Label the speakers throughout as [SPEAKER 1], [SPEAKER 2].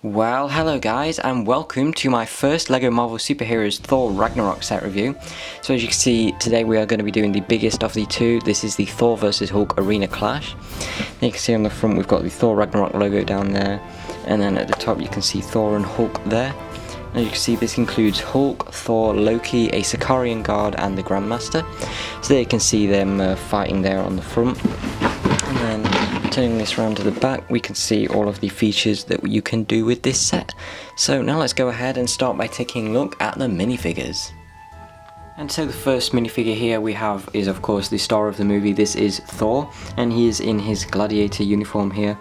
[SPEAKER 1] Well, hello guys, and welcome to my first LEGO Marvel Superheroes Thor RAGNARÖK set review. So as you can see, today we are going to be doing the biggest of the two. This is the Thor vs Hulk Arena Clash. And you can see on the front we've got the Thor RAGNARÖK logo down there, and then at the top you can see Thor and Hulk there. As you can see, this includes Hulk, Thor, Loki, a Sakarian guard, and the Grandmaster. So there you can see them fighting there on the front. And then turning this around to the back, we can see all of the features that you can do with this set. So now let's go ahead and start by taking a look at the minifigures. And so the first minifigure here we have is of course the star of the movie. This is Thor, and he is in his Gladiator uniform here.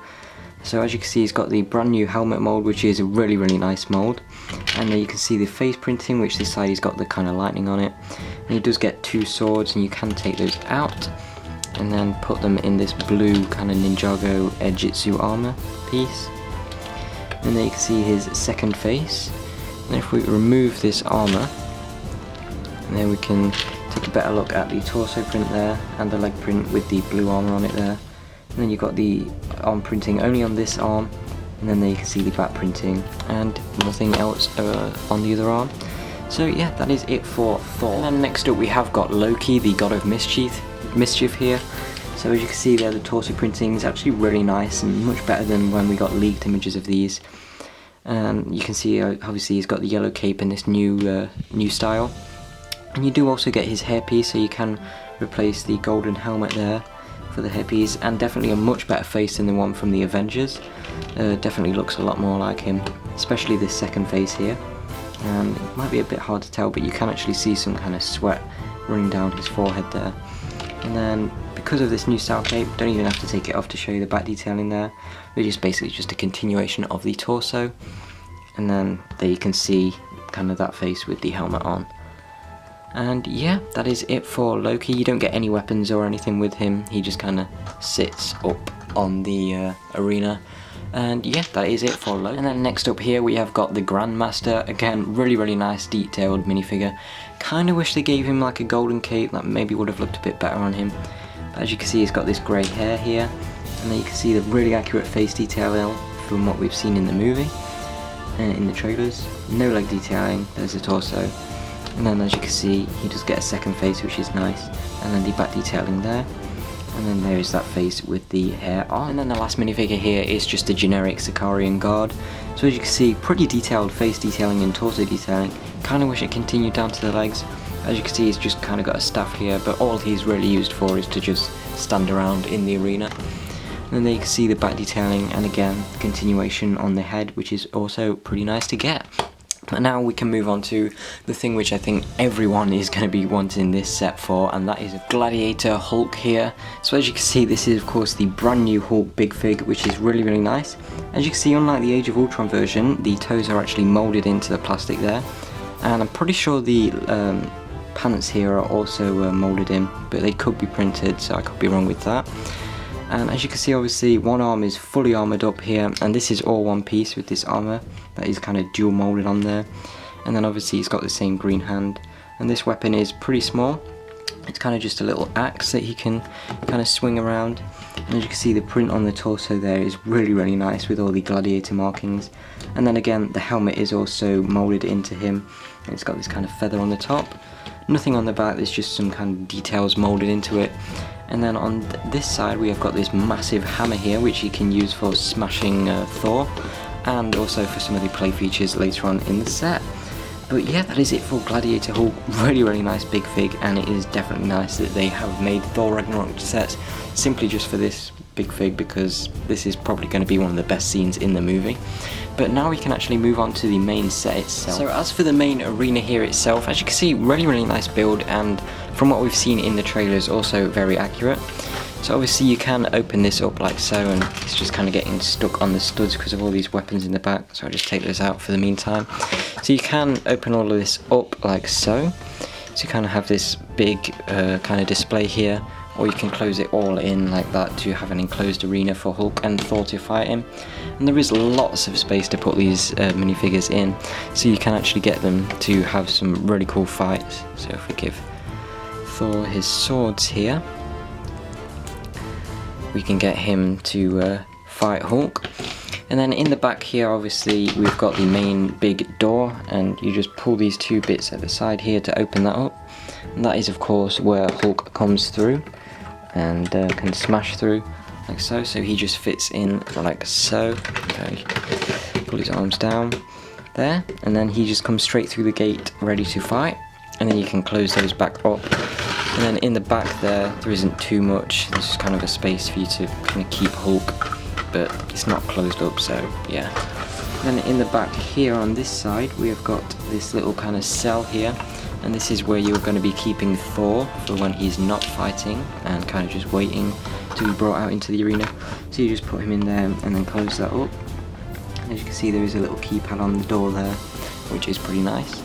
[SPEAKER 1] So as you can see, he's got the brand new helmet mold, which is a really nice mold. And then you can see the face printing, which this side he's got the kind of lightning on it. And he does get two swords, and you can take those out and then put them in this blue kind of Ninjago Ejitsu armor piece. And then you can see his second face. And if we remove this armor, and then we can take a better look at the torso print there and the leg print with the blue armor on it there. And then you've got the arm printing only on this arm, and then there you can see the back printing and nothing else on the other arm. So yeah, that is it for Thor. And then next up we have got Loki, the god of mischief here. So as you can see there, the torso printing is actually really nice and much better than when we got leaked images of these. You can see obviously he's got the yellow cape in this new style, and you do also get his hairpiece, so you can replace the golden helmet there for the hairpiece, and definitely a much better face than the one from the Avengers. Definitely looks a lot more like him, especially this second face here. And it might be a bit hard to tell, but you can actually see some kind of sweat running down his forehead there. And then because of this new style cape, don't even have to take it off to show you the back detailing there. Which is basically just a continuation of the torso. And then there you can see kind of that face with the helmet on. And yeah, that is it for Loki. You don't get any weapons or anything with him. He just kind of sits up on the arena. And yeah, that is it for Loki. And then next up here we have got the Grandmaster. Again, really nice detailed minifigure. Kind of wish they gave him like a golden cape. That maybe would have looked a bit better on him. But as you can see, he's got this grey hair here. And then you can see the really accurate face detail from what we've seen in the movie. In the trailers. No leg detailing, there's the torso. And then as you can see, he does get a second face, which is nice. And then the back detailing there. And then there is that face with the hair on. And then the last minifigure here is just a generic Sakarian guard. So as you can see, pretty detailed face detailing and torso detailing. Kind of wish it continued down to the legs. As you can see, he's just kind of got a staff here, but all he's really used for is to just stand around in the arena. And then there you can see the back detailing, and again, continuation on the head, which is also pretty nice to get. But now we can move on to the thing which I think everyone is going to be wanting this set for, and that is Gladiator Hulk here. So as you can see, this is of course the brand new Hulk big fig, which is really nice. As you can see, unlike the Age of Ultron version, the toes are actually moulded into the plastic there. And I'm pretty sure the pants here are also moulded in, but they could be printed, so I could be wrong with that. And as you can see, obviously one arm is fully armoured up here, and this is all one piece with this armour that is kind of dual moulded on there. And then obviously he's got the same green hand, and this weapon is pretty small. It's kind of just a little axe that he can kind of swing around. And as you can see, the print on the torso there is really nice with all the gladiator markings. And then again, the helmet is also moulded into him, and it's got this kind of feather on the top. Nothing on the back, there's just some kind of details moulded into it. And then on this side we have got this massive hammer here, which you can use for smashing Thor, and also for some of the play features later on in the set. But yeah, that is it for Gladiator Hulk. Really nice big fig, and it is definitely nice that they have made Thor RAGNARÖK sets simply just for this big fig, because this is probably going to be one of the best scenes in the movie. But now we can actually move on to the main set itself. So as for the main arena here itself, as you can see, really nice build, and from what we've seen in the trailers, also very accurate. So obviously you can open this up like so, and it's just kind of getting stuck on the studs because of all these weapons in the back, so I'll just take those out for the meantime. So you can open all of this up like so. So you kind of have this big kind of display here, or you can close it all in like that to have an enclosed arena for Hulk and Thor to fight in. And there is lots of space to put these minifigures in, so you can actually get them to have some really cool fights. So if we give Thor his swords here, we can get him to fight Hulk. And then in the back here, obviously, we've got the main big door, and you just pull these two bits at the side here to open that up. And that is, of course, where Hulk comes through and can smash through like so. So he just fits in like so. Okay. Pull his arms down there, and then he just comes straight through the gate ready to fight. And then you can close those back up. And then in the back there isn't too much. There's just kind of a space for you to kind of keep Hulk, but it's not closed up, so yeah. Then in the back here on this side, we have got this little kind of cell here, and this is where you're going to be keeping Thor for when he's not fighting and kind of just waiting to be brought out into the arena. So you just put him in there and then close that up. And as you can see, there is a little keypad on the door there, which is pretty nice.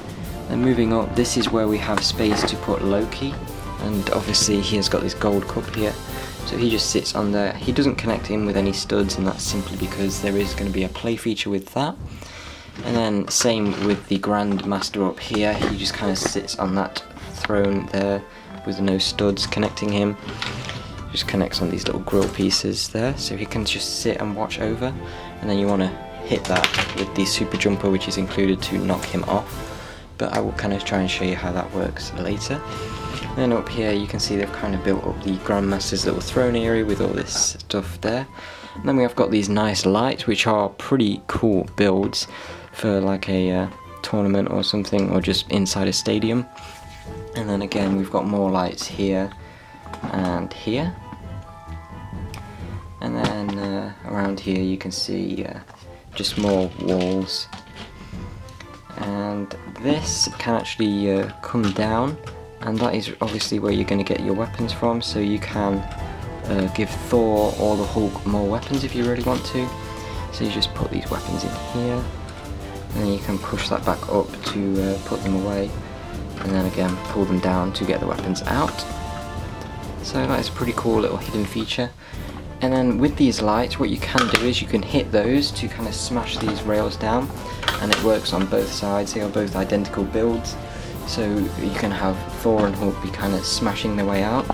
[SPEAKER 1] Then moving up, this is where we have space to put Loki, and obviously he has got this gold cup here. So he just sits on there. He doesn't connect in with any studs, and that's simply because there is going to be a play feature with that. And then same with the Grand Master up here. He just kind of sits on that throne there with no studs connecting him. Just connects on these little grill pieces there, so he can just sit and watch over. And then you want to hit that with the super jumper, which is included to knock him off. But I will kind of try and show you how that works later. Then up here you can see they've kind of built up the Grandmaster's little throne area with all this stuff there. And then we have got these nice lights, which are pretty cool builds for like a tournament or something, or just inside a stadium. And then again we've got more lights here and here. And then around here you can see just more walls. And this can actually come down, and that is obviously where you're going to get your weapons from, so you can give Thor or the Hulk more weapons if you really want to. So you just put these weapons in here, and then you can push that back up to put them away, and then again pull them down to get the weapons out. So that is a pretty cool little hidden feature. And then with these lights, what you can do is you can hit those to kind of smash these rails down, and it works on both sides. They are both identical builds, so you can have Thor and Hulk be kind of smashing their way out.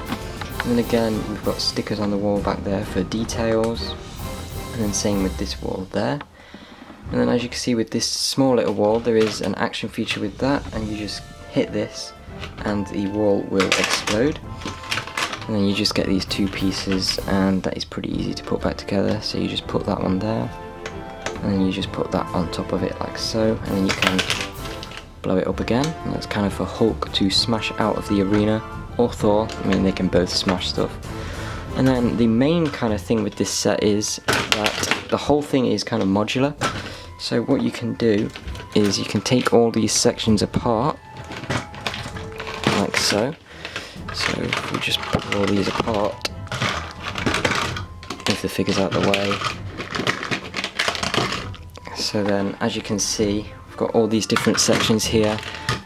[SPEAKER 1] And then again we've got stickers on the wall back there for details, and then same with this wall there. And then as you can see with this small little wall, there is an action feature with that, and you just hit this and the wall will explode. And then you just get these two pieces, and that is pretty easy to put back together. So you just put that one there, and then you just put that on top of it like so, and then you can blow it up again. And that's kind of for Hulk to smash out of the arena, or Thor. I mean, they can both smash stuff. And then the main kind of thing with this set is that the whole thing is kind of modular. So what you can do is you can take all these sections apart like so. So if we just put all these apart, move the figures out of the way. So then, as you can see, we've got all these different sections here,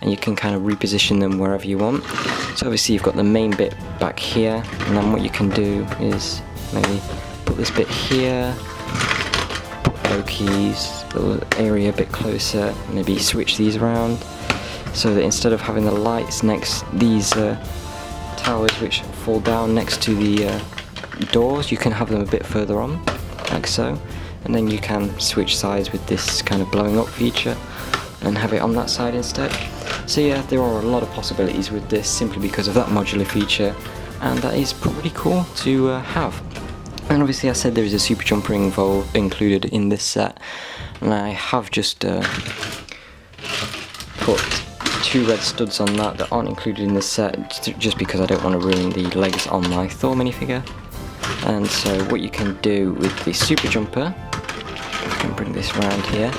[SPEAKER 1] and you can kind of reposition them wherever you want. So obviously you've got the main bit back here, and then what you can do is maybe put this bit here, put Loki's little area a bit closer, maybe switch these around, so that instead of having the lights next these towers which fall down next to the doors, you can have them a bit further on, like so, and then you can switch sides with this kind of blowing up feature and have it on that side instead. So yeah, there are a lot of possibilities with this simply because of that modular feature, and that is pretty cool to have. And obviously I said there is a super jumper included in this set, and I have just put two red studs on that aren't included in this set, just because I don't want to ruin the legs on my Thor minifigure. And so what you can do with the super jumper, I can bring this around here,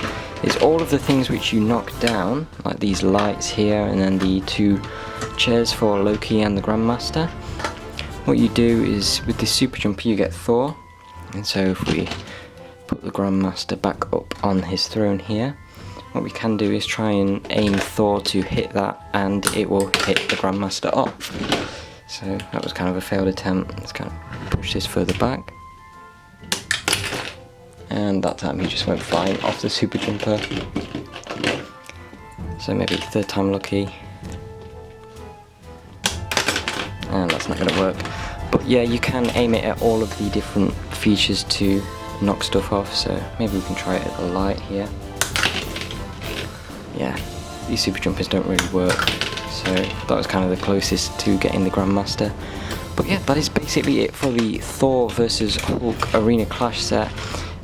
[SPEAKER 1] is all of the things which you knock down, like these lights here and then the two chairs for Loki and the Grandmaster. What you do is with the super jumper you get Thor, and so if we put the Grandmaster back up on his throne here, what we can do is try and aim Thor to hit that, and it will hit the Grandmaster off. So that was kind of a failed attempt. Let's kind of push this further back. And that time he just went flying off the super jumper. So maybe third time lucky. And that's not going to work. But yeah, you can aim it at all of the different features to knock stuff off, so maybe we can try it at the light here. Yeah, these super jumpers don't really work, so that was kind of the closest to getting the Grandmaster. But yeah, that is basically it for the Thor vs Hulk Arena Clash set.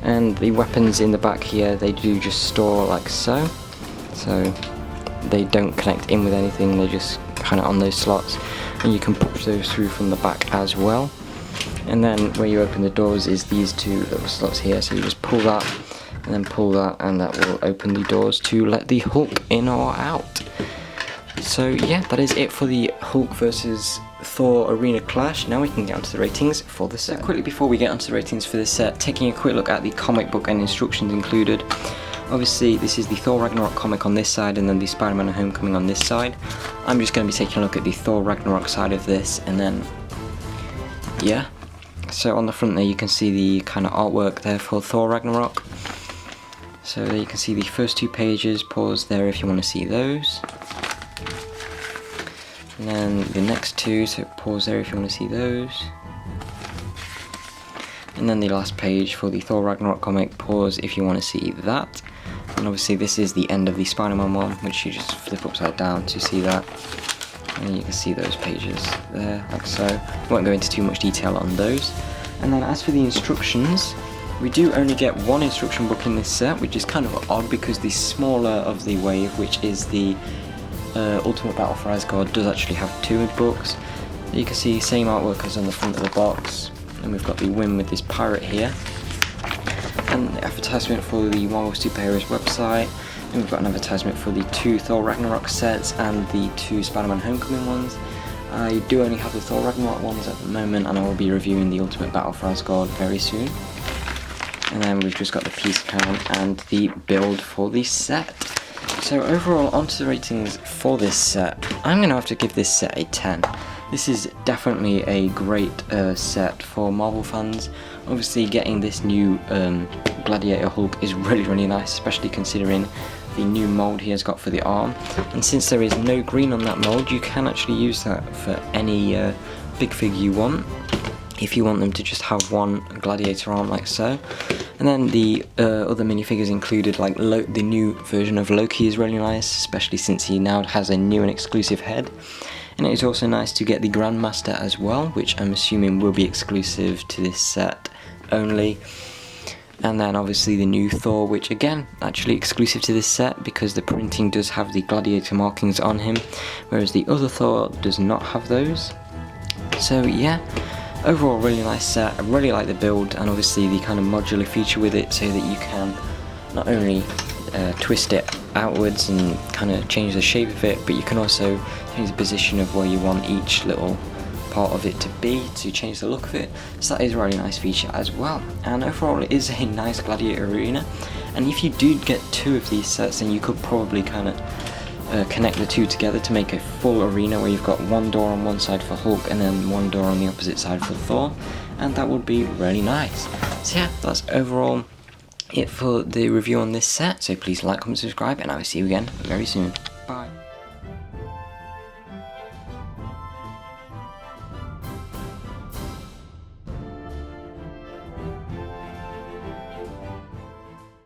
[SPEAKER 1] And the weapons in the back here, they do just store like so. So they don't connect in with anything, they're just kind of on those slots. And you can push those through from the back as well. And then where you open the doors is these two little slots here, so you just pull that and then pull that, and that will open the doors to let the Hulk in or out. So yeah, that is it for the Hulk versus Thor Arena Clash. Now we can get onto the ratings for the set. So quickly before we get onto the ratings for this set, taking a quick look at the comic book and instructions included. Obviously this is the Thor Ragnarok comic on this side and then the Spider-Man Homecoming on this side. I'm just going to be taking a look at the Thor Ragnarok side of this, and then yeah. So on the front there you can see the kind of artwork there for Thor Ragnarok. So there you can see the first two pages, pause there if you want to see those. And then the next two, so pause there if you want to see those. And then the last page for the Thor Ragnarok comic, pause if you want to see that. And obviously this is the end of the Spider-Man one, which you just flip upside down to see that. And you can see those pages there, like so. I won't go into too much detail on those. And then as for the instructions, we do only get one instruction book in this set, which is kind of odd because the smaller of the wave, which is the Ultimate Battle for Asgard, does actually have two books. You can see same artwork as on the front of the box, and we've got the win with this pirate here, and the advertisement for the Marvel Superheroes website, and we've got an advertisement for the two Thor Ragnarok sets and the two Spider-Man Homecoming ones. I do only have the Thor Ragnarok ones at the moment, and I will be reviewing the Ultimate Battle for Asgard very soon. And then we've just got the piece count and the build for the set. So overall, onto the ratings for this set, I'm going to have to give this set a 10. This is definitely a great set for Marvel fans. Obviously getting this new Gladiator Hulk is really nice, especially considering the new mould he has got for the arm. And since there is no green on that mould, you can actually use that for any big figure you want, if you want them to just have one Gladiator arm like so. And then the other minifigures included, like the new version of Loki is really nice, especially since he now has a new and exclusive head. And it is also nice to get the Grandmaster as well, which I'm assuming will be exclusive to this set only. And then obviously the new Thor, which again, actually exclusive to this set because the printing does have the Gladiator markings on him, whereas the other Thor does not have those. So yeah. Overall, really nice set. I really like the build, and obviously the kind of modular feature with it, so that you can not only twist it outwards and kind of change the shape of it, but you can also change the position of where you want each little part of it to be to change the look of it. So that is a really nice feature as well. And overall, it is a nice Gladiator arena. And if you do get two of these sets, then you could probably kind of connect the two together to make a full arena where you've got one door on one side for Hulk and then one door on the opposite side for Thor, and that would be really nice. So yeah, that's overall it for the review on this set, so please like, comment, subscribe, and I will see you again very soon. Bye.